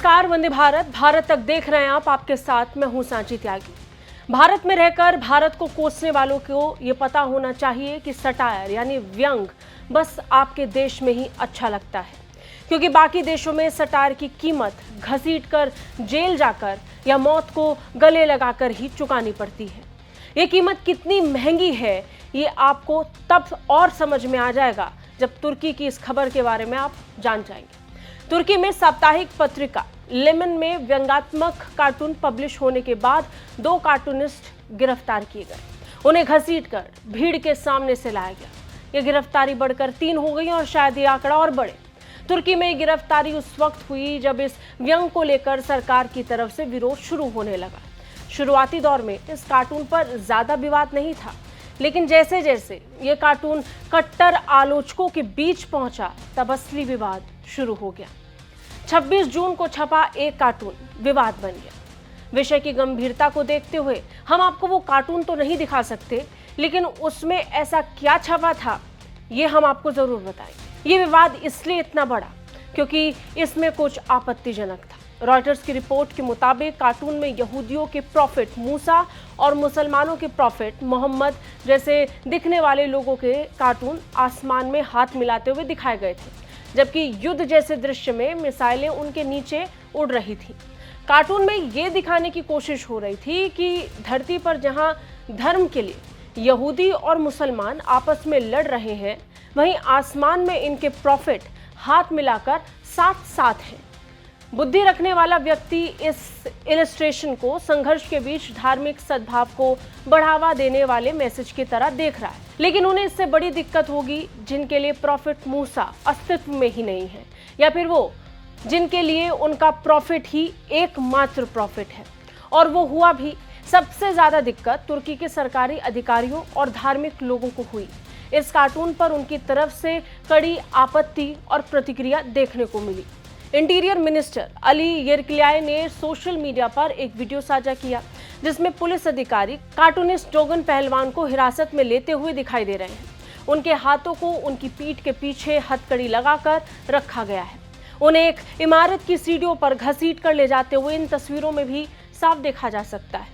नमस्कार, वंदे भारत। भारत तक देख रहे हैं आप, आपके साथ मैं हूं सांची त्यागी। भारत में रहकर भारत को कोसने वालों को ये पता होना चाहिए कि सटायर यानी व्यंग बस आपके देश में ही अच्छा लगता है, क्योंकि बाकी देशों में सटायर की कीमत घसीट कर जेल जाकर या मौत को गले लगाकर ही चुकानी पड़ती है। ये कीमत कितनी महंगी है ये आपको तब और समझ में आ जाएगा जब तुर्की की इस खबर के बारे में आप जान जाएंगे। तुर्की में साप्ताहिक पत्रिका लेमन में व्यंग्यात्मक कार्टून पब्लिश होने के बाद 2 कार्टूनिस्ट गिरफ्तार किए गए। उन्हें घसीटकर भीड़ के सामने से लाया गया। ये गिरफ्तारी बढ़कर 3 हो गई और शायद ये आंकड़ा और बढ़े। तुर्की में गिरफ्तारी उस वक्त हुई जब इस व्यंग को लेकर सरकार की तरफ से विरोध शुरू होने लगा। शुरुआती दौर में इस कार्टून पर ज्यादा विवाद नहीं था, लेकिन जैसे जैसे ये कार्टून कट्टर आलोचकों के बीच पहुंचा तब असली विवाद शुरू हो गया। 26 जून को छपा एक कार्टून विवाद बन गया। विषय की गंभीरता को देखते हुए हम आपको वो कार्टून तो नहीं दिखा सकते, लेकिन उसमें ऐसा क्या छपा था ये हम आपको जरूर बताएंगे। ये विवाद इसलिए इतना बड़ा क्योंकि इसमें कुछ आपत्तिजनक था। रॉयटर्स की रिपोर्ट के मुताबिक कार्टून में यहूदियों के प्रॉफिट मूसा और मुसलमानों के प्रॉफिट मोहम्मद जैसे दिखने वाले लोगों के कार्टून आसमान में हाथ मिलाते हुए दिखाए गए थे, जबकि युद्ध जैसे दृश्य में मिसाइलें उनके नीचे उड़ रही थी। कार्टून में ये दिखाने की कोशिश हो रही थी कि धरती पर जहां धर्म के लिए यहूदी और मुसलमान आपस में लड़ रहे हैं, वहीं आसमान में इनके प्रॉफिट हाथ मिलाकर साथ साथ हैं। बुद्धि रखने वाला व्यक्ति इस इलस्ट्रेशन को संघर्ष के बीच धार्मिक सद्भाव को बढ़ावा देने वाले मैसेज की तरह देख रहा है, लेकिन उन्हें इससे बड़ी दिक्कत होगी जिनके लिए प्रॉफिट मूसा अस्तित्व में ही नहीं है, या फिर वो जिनके लिए उनका प्रॉफिट ही एकमात्र प्रॉफिट है। और वो हुआ भी। सबसे ज्यादा दिक्कत तुर्की के सरकारी अधिकारियों और धार्मिक लोगों को हुई। इस कार्टून पर उनकी तरफ से कड़ी आपत्ति और प्रतिक्रिया देखने को मिली। इंटीरियर मिनिस्टर अली येरकिलाई ने सोशल मीडिया पर एक वीडियो साझा किया जिसमें पुलिस अधिकारी कार्टूनिस्ट डोगन पहलवान को हिरासत में लेते हुए दिखाई दे रहे हैं। उनके हाथों को उनकी पीठ के पीछे हथकड़ी लगाकर रखा गया है। उन्हें एक इमारत की सीढ़ियों पर घसीट कर ले जाते हुए इन तस्वीरों में भी साफ देखा जा सकता है।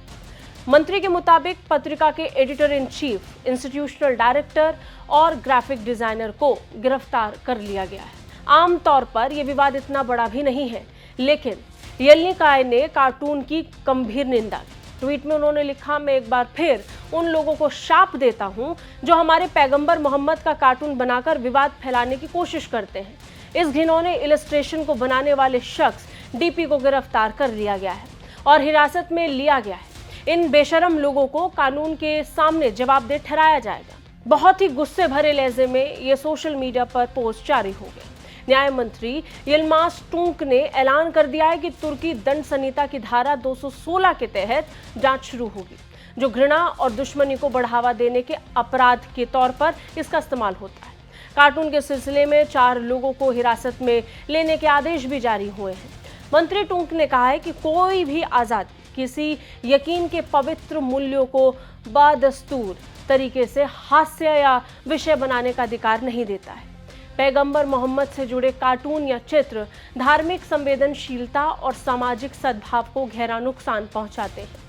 मंत्री के मुताबिक पत्रिका के editor in chief, institutional director और ग्राफिक डिजाइनर को गिरफ्तार कर लिया गया है। आमतौर पर यह विवाद इतना बड़ा भी नहीं है, लेकिन येरकिलाई ने कार्टून की गंभीर निंदा की। ट्वीट में उन्होंने लिखा, मैं एक बार फिर उन लोगों को शाप देता हूं जो हमारे पैगंबर मोहम्मद का कार्टून बनाकर विवाद फैलाने की कोशिश करते हैं। इस घिनौने इलस्ट्रेशन को बनाने वाले शख्स डीपी को गिरफ्तार कर लिया गया है और हिरासत में लिया गया है। इन बेशरम लोगों को कानून के सामने जवाबदेह ठहराया जाएगा। बहुत ही गुस्से भरे लहजे में ये सोशल मीडिया पर पोस्ट जारी हो गए। न्याय मंत्री यिल्मास टूंक ने ऐलान कर दिया है कि तुर्की दंड संहिता की धारा 216 के तहत जांच शुरू होगी, जो घृणा और दुश्मनी को बढ़ावा देने के अपराध के तौर पर इसका इस्तेमाल होता है। कार्टून के सिलसिले में 4 लोगों को हिरासत में लेने के आदेश भी जारी हुए हैं। मंत्री टूंक ने कहा है कि कोई भी आजादी किसी यकीन के पवित्र मूल्यों को बदस्तूर तरीके से हास्य या विषय बनाने का अधिकार नहीं देता है। पैगंबर मोहम्मद से जुड़े कार्टून या चित्र धार्मिक संवेदनशीलता और सामाजिक सद्भाव को गहरा नुकसान पहुंचाते हैं।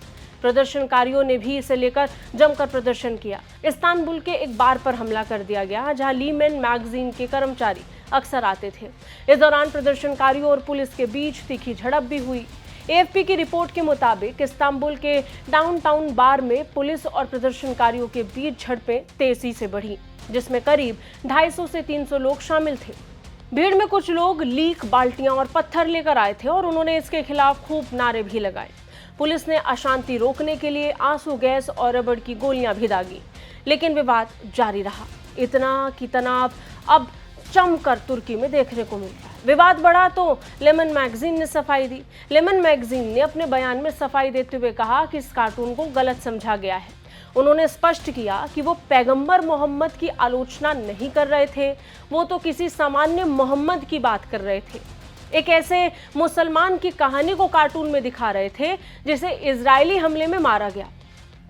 प्रदर्शनकारियों ने भी इसे लेकर जमकर प्रदर्शन किया। इस्तांबुल के एक बार पर हमला कर दिया गया जहां लीमेन मैगजीन के कर्मचारी अक्सर आते थे। इस दौरान प्रदर्शनकारियों और पुलिस के बीच तीखी झड़प भी हुई। एएफपी की रिपोर्ट के मुताबिक इस्तांबुल के डाउनटाउन बार में पुलिस और प्रदर्शनकारियों के बीच झड़पें तेजी से बढ़ी, जिसमें करीब 250 से 300 लोग शामिल थे। भीड़ में कुछ लोग लीक, बाल्टियां और पत्थर लेकर आए थे और उन्होंने इसके खिलाफ खूब नारे भी लगाए। पुलिस ने अशांति रोकने के लिए आंसू गैस और रबड़ की गोलियां भी दागी, लेकिन विवाद जारी रहा। इतना कि तनाव अब जमकर तुर्की में देखने को मिल रहा है। विवाद बढ़ा तो लेमन मैगजीन ने सफाई दी। लेमन मैगजीन ने अपने बयान में सफाई देते हुए कहा कि इस कार्टून को गलत समझा गया है। उन्होंने स्पष्ट किया कि वो पैगंबर मोहम्मद की आलोचना नहीं कर रहे थे, वो तो किसी सामान्य मोहम्मद की बात कर रहे थे। एक ऐसे मुसलमान की कहानी को कार्टून में दिखा रहे थे जिसे इजरायली हमले में मारा गया,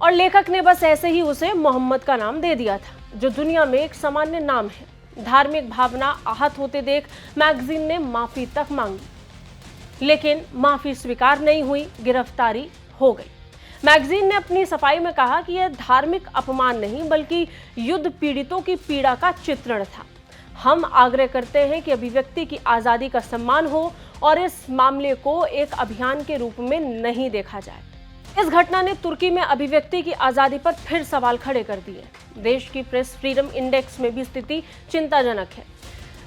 और लेखक ने बस ऐसे ही उसे मोहम्मद का नाम दे दिया था, जो दुनिया में एक सामान्य नाम है। धार्मिक भावना आहत होते देख मैगजीन ने माफी तक मांगी। लेकिन माफी स्वीकार नहीं हुई, गिरफ्तारी हो गई। मैगजीन ने अपनी सफाई में कहा कि यह धार्मिक अपमान नहीं बल्कि युद्ध पीड़ितों की पीड़ा का चित्रण था। हम आग्रह करते हैं कि अभिव्यक्ति की आज़ादी का सम्मान हो और इस मामले को एक अभियान के रूप में नहीं देखा जाए। इस घटना ने तुर्की में अभिव्यक्ति की आज़ादी पर फिर सवाल खड़े कर दिए। देश की प्रेस फ्रीडम इंडेक्स में भी स्थिति चिंताजनक है।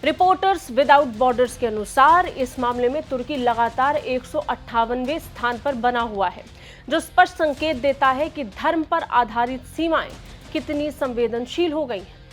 रिपोर्टर्स विदाउट बॉर्डर्स के अनुसार इस मामले में तुर्की लगातार 158वें स्थान पर बना हुआ है, जो स्पष्ट संकेत देता है कि धर्म पर आधारित सीमाएं कितनी संवेदनशील हो गई हैं।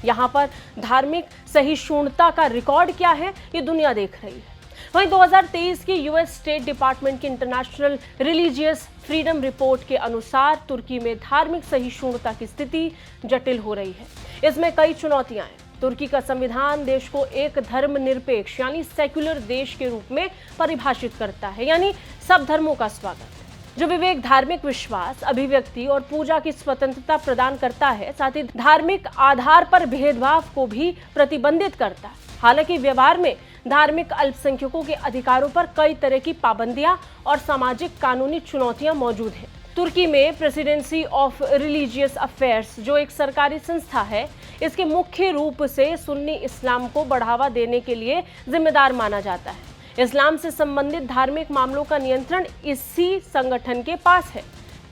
यहाँ पर धार्मिक सहिष्णुता का रिकॉर्ड क्या है, ये दुनिया देख रही है। वहीं 2023 की यूएस स्टेट डिपार्टमेंट की इंटरनेशनल रिलीजियस फ्रीडम रिपोर्ट के अनुसार तुर्की में धार्मिक सहिष्णुता की स्थिति जटिल हो रही है। इसमें कई चुनौतियां हैं। तुर्की का संविधान देश को एक धर्मनिरपेक्ष यानी सेक्युलर देश के रूप में परिभाषित करता है, यानी सब धर्मों का स्वागत, जो विवेक, धार्मिक विश्वास, अभिव्यक्ति और पूजा की स्वतंत्रता प्रदान करता है। साथ ही धार्मिक आधार पर भेदभाव को भी प्रतिबंधित करता है। हालांकि व्यवहार में धार्मिक अल्पसंख्यकों के अधिकारों पर कई तरह की पाबंदियां और सामाजिक कानूनी चुनौतियां मौजूद हैं। तुर्की में प्रेसिडेंसी ऑफ रिलीजियस अफेयर्स, जो एक सरकारी संस्था है, इसके मुख्य रूप से सुन्नी इस्लाम को बढ़ावा देने के लिए जिम्मेदार माना जाता है। इस्लाम से संबंधित धार्मिक मामलों का नियंत्रण इसी संगठन के पास है।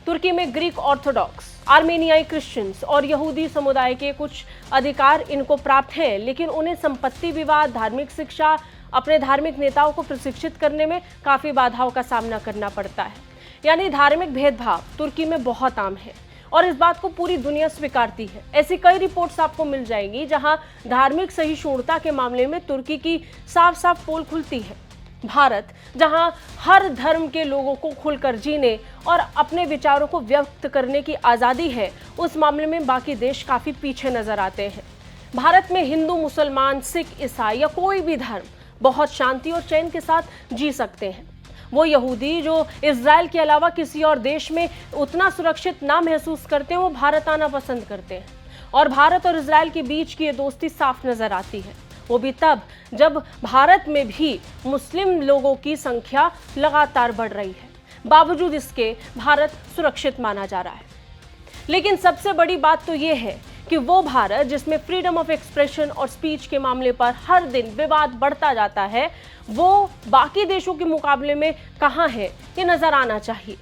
तुर्की में ग्रीक ऑर्थोडॉक्स, आर्मेनियाई क्रिश्चियंस और यहूदी समुदाय के कुछ अधिकार इनको प्राप्त हैं, लेकिन उन्हें संपत्ति विवाद, धार्मिक शिक्षा, अपने धार्मिक नेताओं को प्रशिक्षित करने में काफी बाधाओं का सामना करना पड़ता है। यानी धार्मिक भेदभाव तुर्की में बहुत आम है और इस बात को पूरी दुनिया स्वीकारती है। ऐसी कई रिपोर्ट्स आपको मिल जाएंगी जहां धार्मिक सहिष्णुता के मामले में तुर्की की साफ साफ पोल खुलती है। भारत, जहां हर धर्म के लोगों को खुलकर जीने और अपने विचारों को व्यक्त करने की आज़ादी है, उस मामले में बाकी देश काफ़ी पीछे नजर आते हैं। भारत में हिंदू, मुसलमान, सिख, ईसाई या कोई भी धर्म बहुत शांति और चैन के साथ जी सकते हैं। वो यहूदी जो इजराइल के अलावा किसी और देश में उतना सुरक्षित ना महसूस करते हैं, वो भारत आना पसंद करते हैं। और भारत और इजराइल के बीच की ये दोस्ती साफ नजर आती है, वो भी तब जब भारत में भी मुस्लिम लोगों की संख्या लगातार बढ़ रही है। बावजूद इसके भारत सुरक्षित माना जा रहा है। लेकिन सबसे बड़ी बात तो ये है कि वो भारत जिसमें फ्रीडम ऑफ एक्सप्रेशन और स्पीच के मामले पर हर दिन विवाद बढ़ता जाता है, वो बाकी देशों के मुकाबले में कहाँ है, ये नजर आना चाहिए।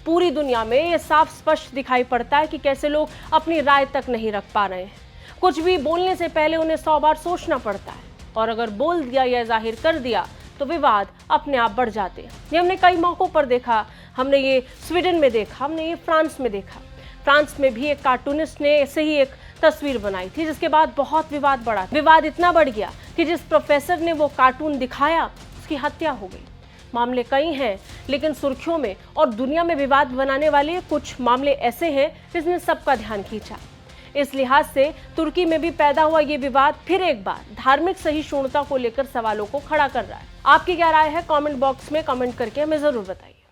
पूरी दुनिया में ये साफ स्पष्ट दिखाई पड़ता है कि कैसे लोग अपनी राय तक नहीं रख पा रहे हैं। कुछ भी बोलने से पहले उन्हें 100 बार सोचना पड़ता है, और अगर बोल दिया या जाहिर कर दिया तो विवाद अपने आप बढ़ जाते हैं। ये हमने कई मौकों पर देखा। हमने ये स्वीडन में देखा, हमने ये फ्रांस में देखा। फ्रांस में भी एक कार्टूनिस्ट ने ऐसे ही एक तस्वीर बनाई थी, जिसके बाद बहुत विवाद बढ़ा। विवाद इतना बढ़ गया कि जिस प्रोफेसर ने वो कार्टून दिखाया, उसकी हत्या हो गई। मामले कई हैं, लेकिन सुर्खियों में और दुनिया में विवाद बनाने वाले कुछ मामले ऐसे हैं जिसने सबका ध्यान खींचा। इस लिहाज से तुर्की में भी पैदा हुआ ये विवाद फिर एक बार धार्मिक सहिष्णुता को लेकर सवालों को खड़ा कर रहा है। आपकी क्या राय है? कमेंट बॉक्स में कमेंट करके हमें जरूर बताइए।